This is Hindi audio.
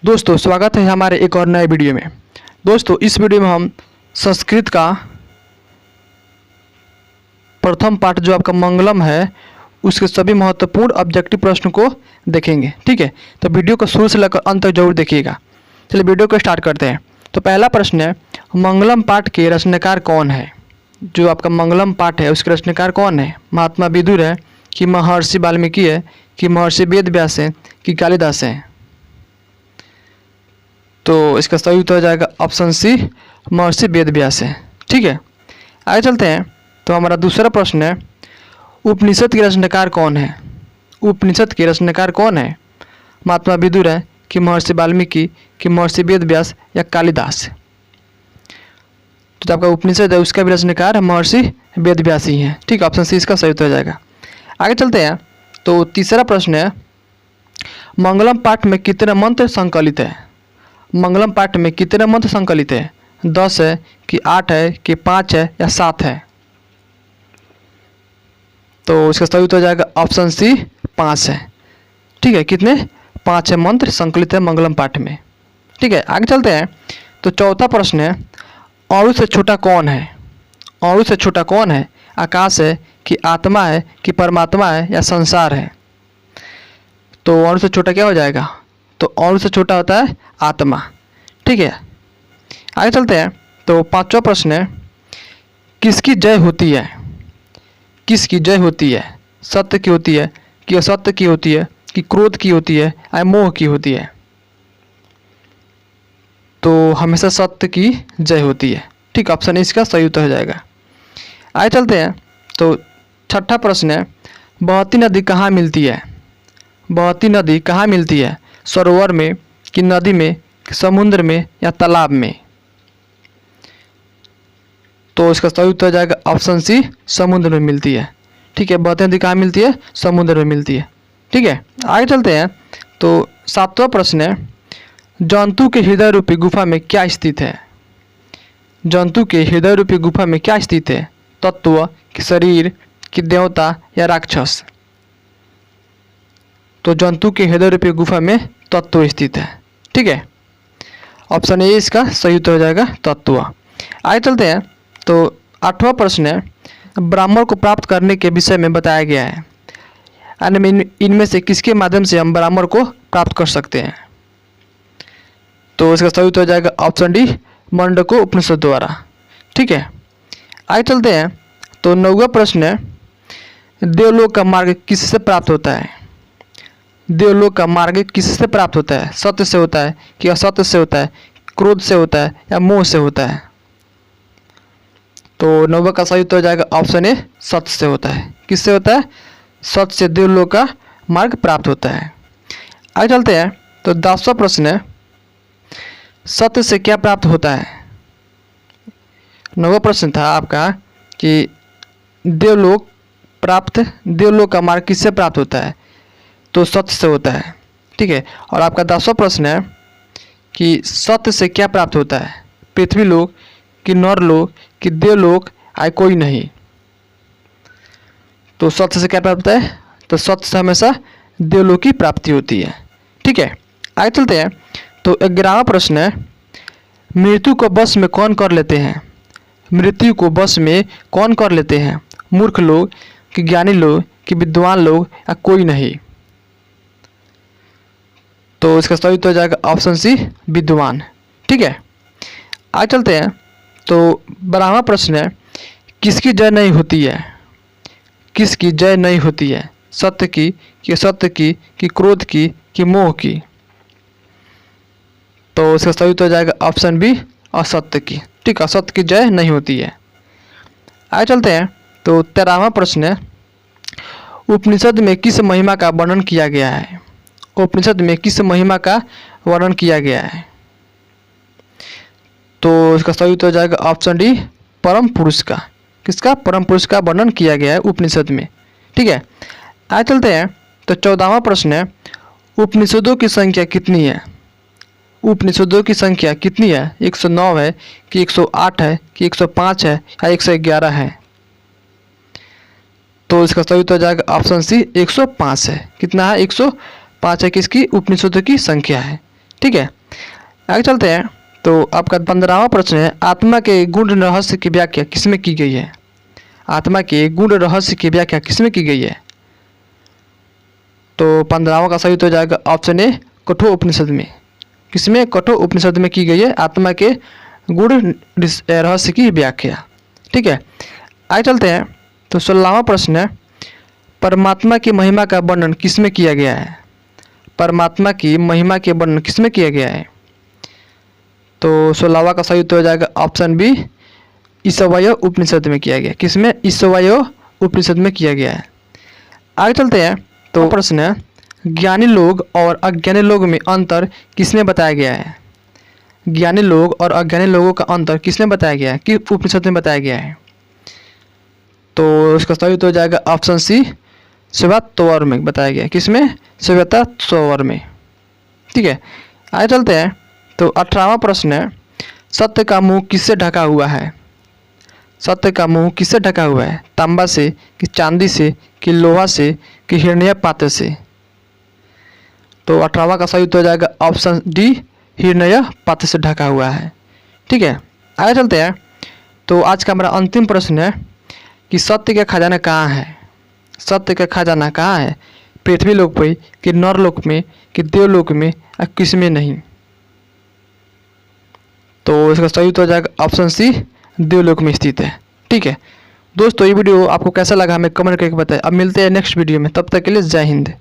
दोस्तों स्वागत है हमारे एक और नए वीडियो में। दोस्तों इस वीडियो में हम संस्कृत का प्रथम पाठ जो आपका मंगलम है उसके सभी महत्वपूर्ण ऑब्जेक्टिव प्रश्न को देखेंगे। ठीक है, तो वीडियो को शुरू से लेकर अंत तक जरूर देखिएगा। चलिए वीडियो को स्टार्ट करते हैं। तो पहला प्रश्न है, मंगलम पाठ के रचनाकार कौन है? जो आपका मंगलम पाठ है उसके रचनाकार कौन है? महात्मा विदुर है कि महर्षि वाल्मीकि है कि महर्षि वेद व्यास है कि कालिदास है? तो इसका सही उत्तर हो जाएगा ऑप्शन सी, महर्षि वेद व्यास है। ठीक है, आगे चलते हैं। तो हमारा दूसरा प्रश्न है, उपनिषद के रचनाकार कौन है? उपनिषद के रचनाकार कौन है? महात्मा विदुर है कि महर्षि वाल्मीकि कि महर्षि वेद व्यास या कालिदास? तो जो आपका उपनिषद है उसका भी रचनाकार महर्षि वेद व्यास ही है। ठीक है, ऑप्शन सी इसका सही उत्तर हो जाएगा। आगे चलते हैं। तो तीसरा प्रश्न है, मंगलम पाठ में कितने मंत्र संकलित है? मंगलम पाठ में कितने मंत्र संकलित है? 10 है कि 8 है कि 5 है या 7 है? तो इसका सही उत्तर हो जाएगा ऑप्शन सी, 5 है। ठीक है, कितने? 5 है मंत्र संकलित है मंगलम पाठ में। ठीक है, आगे चलते हैं। तो चौथा प्रश्न है, अणु से छोटा कौन है? अणु से छोटा कौन है? आकाश है कि आत्मा है कि परमात्मा है या संसार है? तो अणु से छोटा क्या हो जाएगा? तो अणु से छोटा होता है आत्मा। ठीक है, आगे चलते हैं। तो पांचवा प्रश्न है, किसकी जय होती है? किसकी जय होती है? सत्य की होती है कि असत्य की होती है कि क्रोध की होती है या मोह की होती है? तो हमेशा सत्य की जय होती है। ठीक, ऑप्शन इसका सही उत्तर हो जाएगा। आगे चलते हैं। तो छठा प्रश्न है, बहती नदी कहाँ मिलती है? बहती नदी कहाँ मिलती है? सरोवर में कि नदी में कि समुद्र में या तालाब में? तो इसका सही उत्तर हो जाएगा ऑप्शन सी, समुद्र में मिलती है। ठीक है, बहती नदी कहाँ मिलती है? समुद्र में मिलती है। ठीक है, आगे चलते हैं। तो सातवां प्रश्न है, जंतु के हृदय रूपी गुफा में क्या स्थित है? जंतु के हृदय रूपी गुफा में क्या स्थित है? तत्व कि शरीर कि देवता या राक्षस? तो जंतु के हृदय रूपी गुफा में तत्व स्थित है। ठीक है, ऑप्शन ए इसका सही उत्तर हो जाएगा, तत्व। आगे चलते हैं। तो आठवां प्रश्न है, ब्राह्मण को प्राप्त करने के विषय में बताया गया है। इनमें से किसके माध्यम से हम ब्राह्मण को प्राप्त कर सकते हैं? तो इसका सही उत्तर हो जाएगा ऑप्शन डी, मंडको उपनिषद द्वारा। ठीक है, आगे चलते हैं। तो 9वां प्रश्न है, देवलोक का मार्ग किससे प्राप्त होता है? देवलोक का मार्ग किससे प्राप्त होता है? सत्य से होता है कि असत्य से होता है, क्रोध से होता है या मोह से होता है? तो 9वां का सही उत्तर हो जाएगा ऑप्शन ए, सत्य से होता है। किससे होता है? सत्य से देवलोक का मार्ग प्राप्त होता है। आगे चलते हैं। तो 10वां प्रश्न है, सत्य से क्या प्राप्त होता है? 9वां प्रश्न था आपका कि देवलोक का मार्ग किससे प्राप्त होता है? तो सत्य से होता है। ठीक है, और आपका 10वां प्रश्न है कि सत्य से क्या प्राप्त होता है? पृथ्वी लोक कि नरलोक कि देवलोक या कोई नहीं? तो सत्य से क्या प्राप्त होता है? तो सत्य से हमेशा देवलोक की प्राप्ति होती है। ठीक है, आगे चलते हैं। तो 11वां प्रश्न है, मृत्यु को वश में कौन कर लेते हैं? मृत्यु को वश में कौन कर लेते हैं? मूर्ख लोग कि ज्ञानी लोग कि विद्वान लोग या कोई नहीं? तो इसका सही उत्तर हो जाएगा ऑप्शन सी, विद्वान। ठीक है, आगे चलते हैं। तो 12वां प्रश्न है, किसकी जय नहीं होती है? किसकी जय नहीं होती है? सत्य की कि असत्य की कि क्रोध की कि मोह की? तो इसका सही उत्तर हो जाएगा ऑप्शन बी, असत्य की। ठीक, असत्य की जय नहीं होती है। आगे चलते हैं। तो 13वां प्रश्न है, उपनिषद में किस महिमा का वर्णन किया गया है? उपनिषद में किस महिमा का वर्णन किया गया है? तो इसका सही उत्तर हो जाएगा ऑप्शन डी, परम पुरुष का। किसका? परम पुरुष का वर्णन किया गया है उपनिषद में। ठीक है, आगे चलते हैं। तो 14वां प्रश्न है, उपनिषदों की संख्या कितनी है? उपनिषदों की संख्या कितनी है? 109 है कि 108 है कि 105 है या 111 है? तो इसका सही उत्तर हो जाएगा ऑप्शन सी, 105 है। कितना है? 105 है किसकी? उपनिषदों की संख्या है। ठीक है, आगे चलते हैं। तो आपका 15वां प्रश्न है, आत्मा के गूढ़ रहस्य की व्याख्या किसमें की गई है? आत्मा के गूढ़ रहस्य की व्याख्या किसमें की गई है? तो 15वां का सही उत्तर हो जाएगा ऑप्शन ए, कठोर उपनिषद में। किसमें? कठोर उपनिषद में की गई है आत्मा के गूढ़ रहस्य की व्याख्या। ठीक है, आगे चलते हैं। तो 16वां प्रश्न है, परमात्मा की महिमा का वर्णन किसमें किया गया है? परमात्मा की महिमा के वर्णन किसमें किया गया है? तो 16वां का सही उत्तर हो जाएगा ऑप्शन बी, ईशावास्य उपनिषद में किया गया। किसमें? ईशावास्य उपनिषद में किया गया है। आगे चलते हैं। तो प्रश्न है, ज्ञानी लोग और अज्ञानी लोग में अंतर किसमें बताया गया है? ज्ञानी लोग और अज्ञानी लोगों का अंतर किसमें बताया गया है, किस उपनिषद में बताया गया है? तो इसका सही उत्तर हो जाएगा ऑप्शन सी, श्वेताश्वतर में बताया गया है। किसमें? श्वेताश्वतर में। ठीक है, आगे चलते हैं। तो 18वां प्रश्न है, सत्य का मुंह किससे ढका हुआ है? सत्य का मुंह किससे ढका हुआ है? तांबा से, कि चांदी से, कि लोहा से, कि हिरण्य पात्र से? तो 18वां का सही उत्तर हो जाएगा ऑप्शन डी, हिरण्य पात्र से ढका हुआ है। ठीक है, आगे चलते हैं। तो आज का हमारा अंतिम प्रश्न है कि सत्य का खजाना कहाँ है? सत्य का खजाना कहाँ है? पृथ्वी लोक में, कि नरलोक में, कि देवलोक में, या किसमें नहीं? तो इसका सही उत्तर हो जाएगा ऑप्शन सी, देवलोक में स्थित है। ठीक है दोस्तों, ये वीडियो आपको कैसा लगा हमें कमेंट करके बताएं। अब मिलते हैं नेक्स्ट वीडियो में, तब तक के लिए जय हिंद।